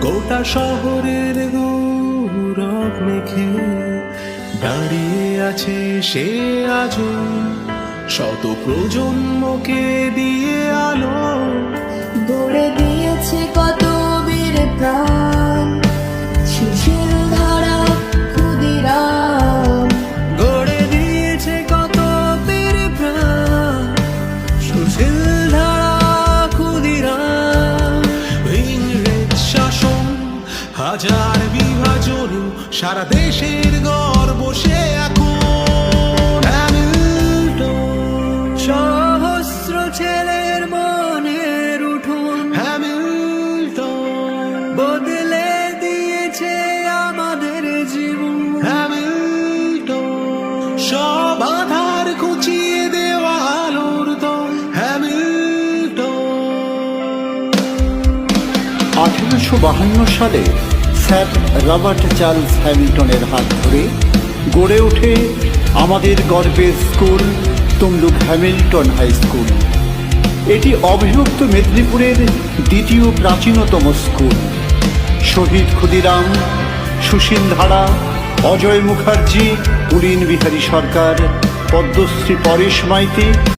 গোটা শহরের গৌরব মেখে দাঁড়িয়ে আছে সে আজও, শত প্রজন্মকে দিয়ে আলো গড়ে দিয়েছে কত বীর প্রাণ, সুশীল ধারা ক্ষুদিরাম। গড়ে দিয়েছে কত বীর প্রাণ, সুশীল ধারা ক্ষুদিরাম। ইংরেজ শাসন হাজার বিভাজন, সারা দেশের গর্ব সে এখন হ্যামিল্টন। সহস্র ছেলের মনের উঠোন হ্যামিল্টন, বদলে দিয়েছে আমাদের জীবন হ্যামিল্টন। সব আধার ঘুচিয়ে দেওয়া আলোর দল হ্যামিল্টন। 1852 সালে স্যার রবার্ট চার্লস হ্যামিল্টনের হাত ধরে গড়ে ওঠে আমাদের গর্বের school Tamluk Hamilton high school. এটি অবিভক্ত মেদিনীপুরের দ্বিতীয় প্রাচীনতম স্কুল। শহীদ ক্ষুদিরাম, সুশীল ধারা, অজয় মুখার্জি, পুলিন বিহারী সরকার, পদ্মশ্রী পরেশ মাইতি